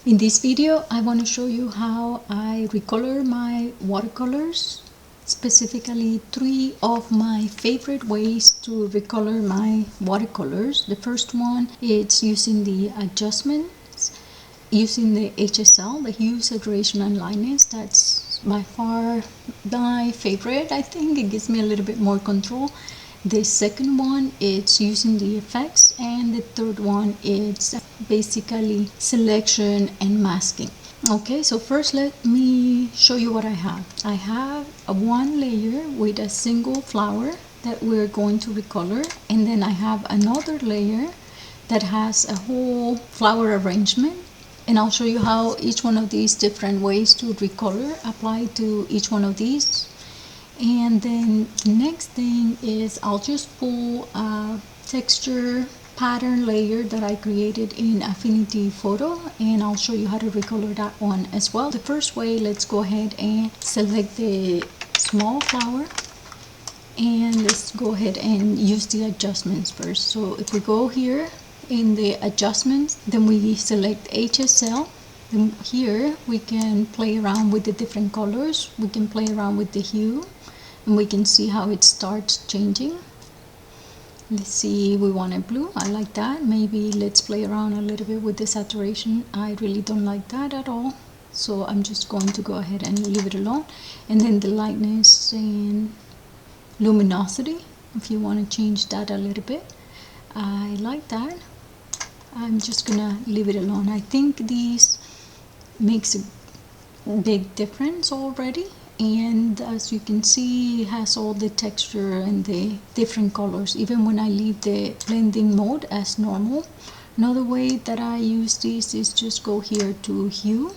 In this video, I want to show you how I recolor my watercolors, specifically 3 of my favorite ways to recolor my watercolors. The first one is using the adjustments, using the HSL, the hue, saturation, and lightness. That's by far my favorite. I think it gives me a little bit more control. The second one is using the effects, and the third one is basically selection and masking. Okay, so first let me show you what I have. I have one layer with a single flower that we're going to recolor, and then I have another layer that has a whole flower arrangement, and I'll show you how each one of these different ways to recolor apply to each one of these. And then the next thing is I'll just pull a texture pattern layer that I created in Affinity Photo, and I'll show you how to recolor that one as well. The first way, let's go ahead and select the small flower, and let's go ahead and use the adjustments first. So if we go here in the adjustments, then we select HSL. Then here we can play around with the different colors. We can play around with the hue, and we can see how it starts changing. Let's see, we want a blue. I like that. Maybe let's play around a little bit with the saturation. I really don't like that at all, so I'm just going to go ahead and leave it alone. And then the lightness and luminosity, if you want to change that a little bit, I like that. I'm just gonna leave it alone. I think these makes a big difference already, and as you can see, it has all the texture and the different colors even when I leave the blending mode as normal. Another way that I use this is just go here to hue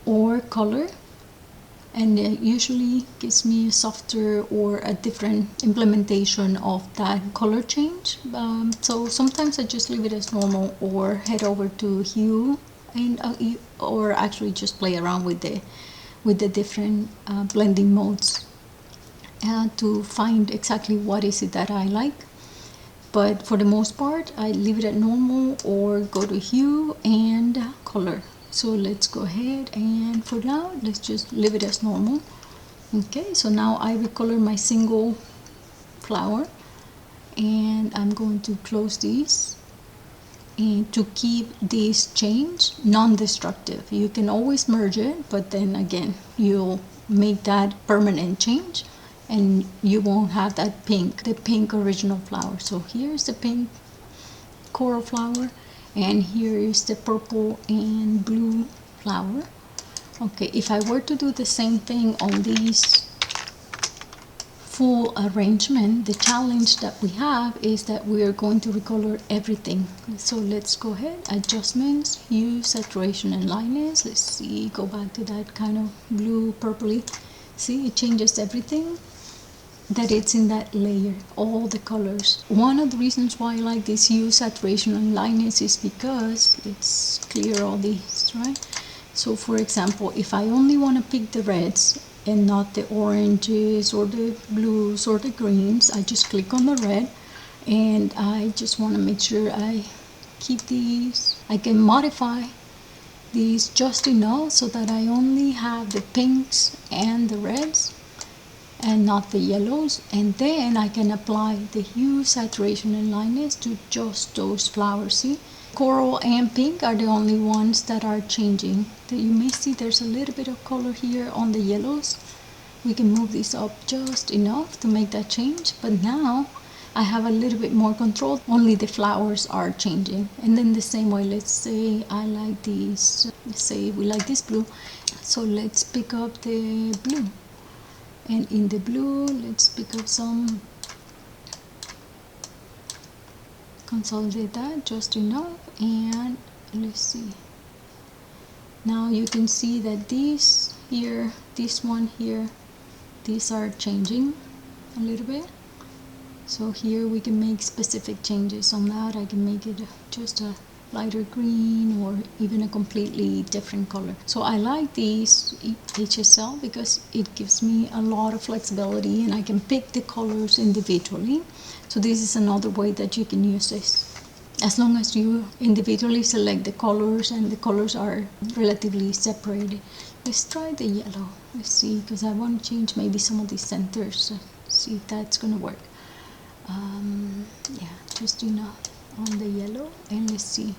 or color, and it usually gives me a softer or a different implementation of that color change. So sometimes I just leave it as normal or head over to hue, and or actually just play around with the different blending modes to find exactly what is it that I like. But for the most part, I leave it at normal or go to hue and color. So let's go ahead, and for now let's just leave it as normal. Okay, so now I recolor my single flower, and I'm going to close these. And to keep this change non-destructive, you can always merge it, but then again you'll make that permanent change and you won't have that the pink original flower. So here's the pink coral flower, and here is the purple and blue flower. Okay, if I were to do the same thing on these full arrangement, the challenge that we have is that we are going to recolor everything. So let's go ahead, adjustments, hue, saturation, and lightness. Let's see, go back to that kind of blue purpley. See, it changes everything that it's in that layer, all the colors. One of the reasons why I like this hue, saturation, and lightness is because it's clear all these, right? So for example, if I only want to pick the reds and not the oranges or the blues or the greens, I just click on the red, and I just want to make sure I keep these. I can modify these just enough so that I only have the pinks and the reds and not the yellows, and then I can apply the hue, saturation, and lightness to just those flowers. See, coral and pink are the only ones that are changing. You may see there's a little bit of color here on the yellows. We can move this up just enough to make that change, but now I have a little bit more control. Only the flowers are changing. And then the same way, let's say I like these, let's say we like this blue, so let's pick up the blue, and in the blue let's pick up some, consolidate that just enough, and let's see. Now you can see that these here, this one here, these are changing a little bit. So here we can make specific changes on that. I can make it just a lighter green or even a completely different color. So I like these HSL because it gives me a lot of flexibility, and I can pick the colors individually. So this is another way that you can use this. as long as you individually select the colors and the colors are relatively separated. Let's try the yellow. Let's see, because I want to change maybe some of these centers. See if that's gonna work. Yeah, just on the yellow, and let's see.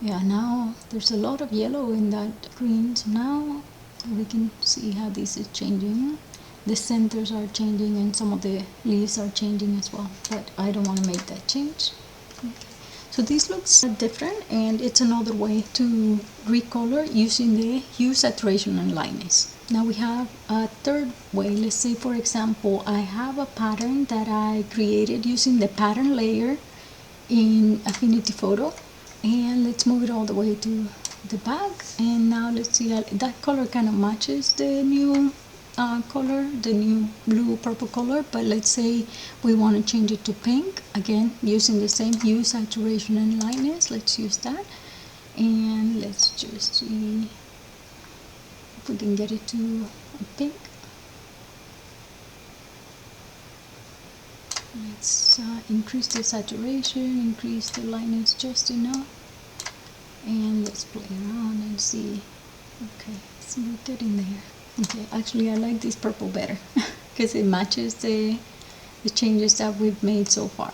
Yeah, now there's a lot of yellow in that green, so now we can see how this is changing. The centers are changing and some of the leaves are changing as well, but I don't want to make that change. Okay. So this looks different, and it's another way to recolor using the hue, saturation, and lightness. Now we have a third way. Let's say, for example, I have a pattern that I created using the pattern layer in Affinity Photo, and let's move it all the way to the back. And now let's see that color kind of matches the new color, the new blue purple color, but let's say we want to change it to pink. Again, using the same hue, saturation, and lightness. Let's use that, and let's just see if we can get it to a pink. Let's increase the saturation, increase the lightness just enough, and let's play around and see. Okay, so we're getting there. Okay, actually I like this purple better because it matches the changes that we've made so far.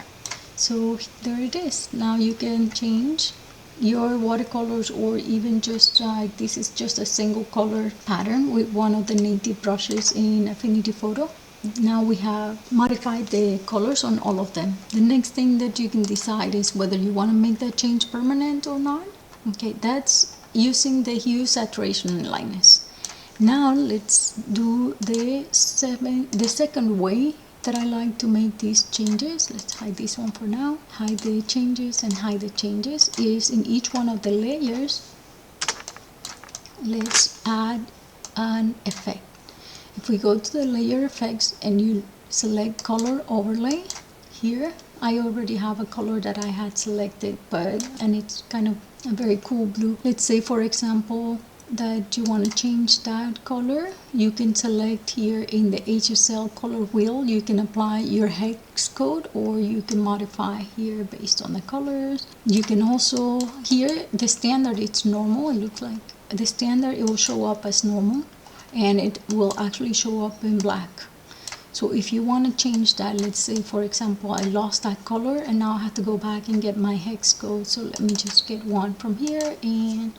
So there it is. Now you can change your watercolors, or even just this is just a single color pattern with one of the native brushes in Affinity Photo. Now we have modified the colors on all of them. The next thing that you can decide is whether you want to make that change permanent or not. Okay, that's using the hue, saturation, and lightness. Now let's do the second way that I like to make these changes. Let's hide this one for now. Hide the changes and hide the changes is in each one of the layers. Let's add an effect. If we go to the layer effects and you select color overlay, here I already have a color that I had selected, and it's kind of a very cool blue. Let's say, for example, that you want to change that color. You can select here in the HSL color wheel. You can apply your hex code, or you can modify here based on the colors. You can also, here the standard, it's normal. It looks like the standard, it will show up as normal, and it will actually show up in black. So if you want to change that, let's say, for example, I lost that color and now I have to go back and get my hex code. So let me just get one from here and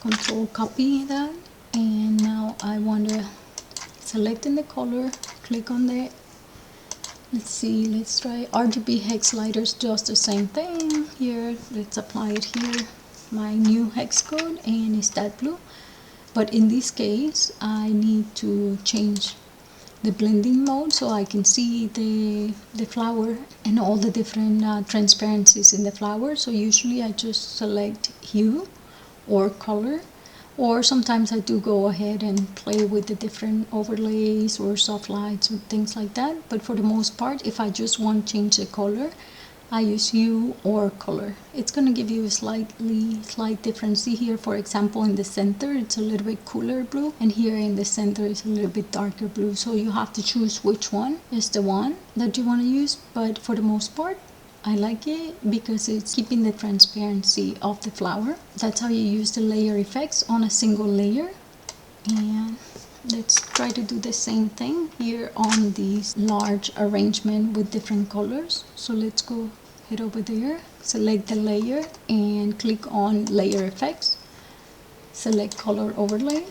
control copy that. And now I want to select in the color, click on the, let's see, let's try RGB hex sliders, just the same thing here. Let's apply it here, my new hex code, and it's that blue. But in this case, I need to change the blending mode so I can see the flower and all the different transparencies in the flower. So usually I just select hue or color, or sometimes I do go ahead and play with the different overlays or soft lights or things like that. But for the most part, if I just want to change the color, I use hue or color. It's going to give you a slight difference. See here, for example, in the center it's a little bit cooler blue, and here in the center it's a little bit darker blue. So you have to choose which one is the one that you want to use. But for the most part, I like it because it's keeping the transparency of the flower. That's how you use the layer effects on a single layer. And let's try to do the same thing here on this large arrangement with different colors. So let's go head over there, select the layer and click on layer effects, select color overlay,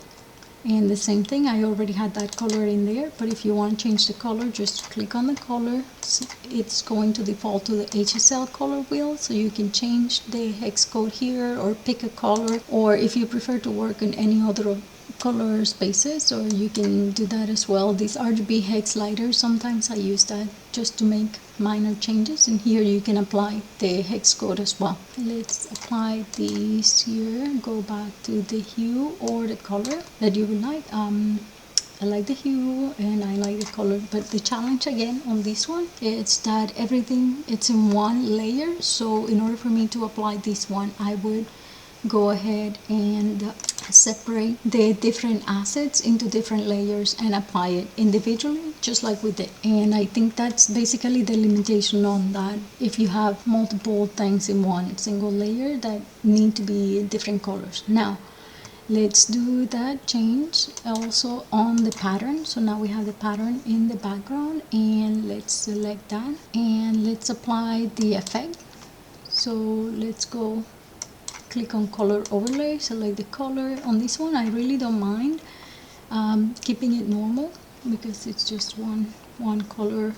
and the same thing, I already had that color in there, but if you want to change the color, just click on the color. It's going to default to the HSL color wheel, so you can change the hex code here or pick a color, or if you prefer to work in any other color spaces, or you can do that as well. These RGB hex sliders, sometimes I use that just to make minor changes, and here you can apply the hex code as well. Let's apply these here, go back to the hue or the color that you would like. I like the hue and I like the color, but the challenge again on this one is that everything, it's in one layer. So in order for me to apply this one, I would go ahead and separate the different assets into different layers and apply it individually, just like we did. And I think that's basically the limitation on that. If you have multiple things in one single layer that need to be different colors. Now let's do that change also on the pattern. So now we have the pattern in the background, and let's select that and let's apply the effect. So let's go click on color overlay, select the color. On this one I really don't mind keeping it normal because it's just one color.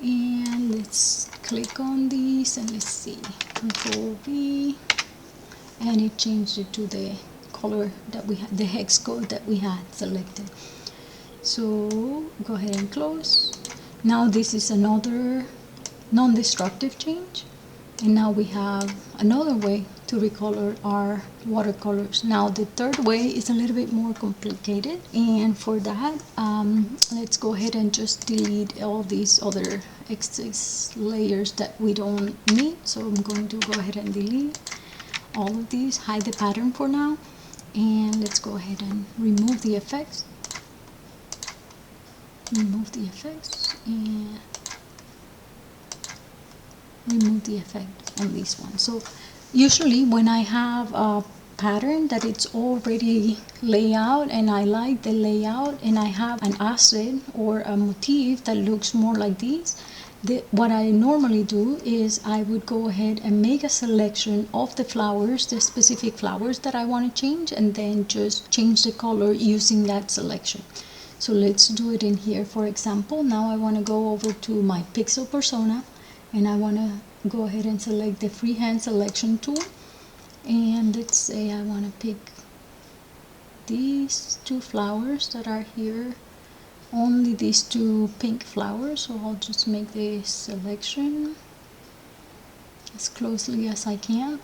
And let's click on these and let's see, Control V, and it changed it to the color that we had, the hex code that we had selected. So go ahead and close. Now this is another non-destructive change, and now we have another way to recolor our watercolors. Now the third way is a little bit more complicated, and for that let's go ahead and just delete all these other excess layers that we don't need. So I'm going to go ahead and delete all of these, hide the pattern for now, and let's go ahead and remove the effects. Remove the effects and remove the effect on this one. So usually when I have a pattern that it's already laid out and I like the layout, and I have an asset or a motif that looks more like this, what I normally do is I would go ahead and make a selection of the flowers, the specific flowers that I want to change, and then just change the color using that selection. So let's do it in here. For example, now I want to go over to my pixel persona, and I want to go ahead and select the freehand selection tool, and let's say I want to pick these two flowers that are here, only these two pink flowers. So I'll just make the selection as closely as I can.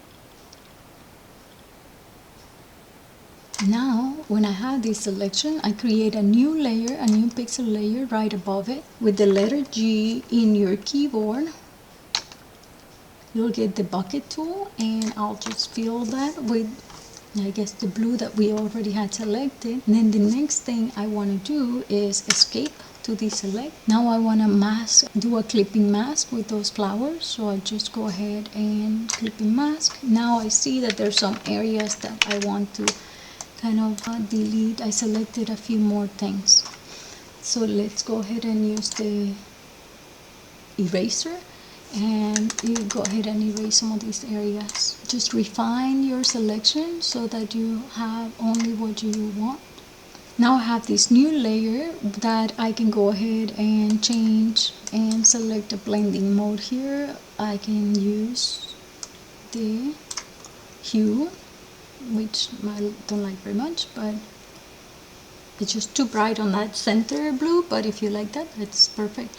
Now when I have this selection, I create a new layer, a new pixel layer right above it with the letter G in your keyboard. You'll get the bucket tool, and I'll just fill that with, I guess, the blue that we already had selected. And then the next thing I want to do is escape to deselect. Now I want to mask, do a clipping mask with those flowers. So I just go ahead and clipping mask. Now I see that there's some areas that I want to kind of delete. I selected a few more things. So let's go ahead and use the eraser, and you go ahead and erase some of these areas. Just refine your selection so that you have only what you want. Now I have this new layer that I can go ahead and change and select a blending mode here. I can use the hue, which I don't like very much, but it's just too bright on that center blue, but if you like that, that's perfect.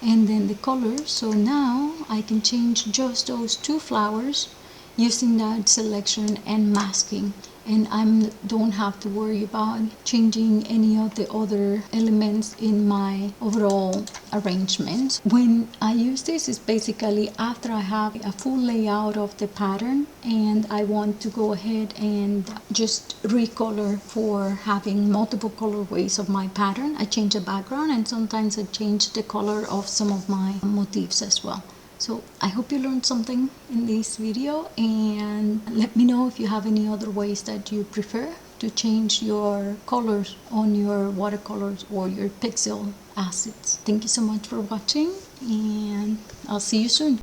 And then the color, so now I can change just those two flowers using that selection and masking, and I don't have to worry about changing any of the other elements in my overall arrangement. When I use this is basically after I have a full layout of the pattern and I want to go ahead and just recolor for having multiple colorways of my pattern. I change the background, and sometimes I change the color of some of my motifs as well. So I hope you learned something in this video, and let me know if you have any other ways that you prefer to change your colors on your watercolors or your pixel assets. Thank you so much for watching, and I'll see you soon.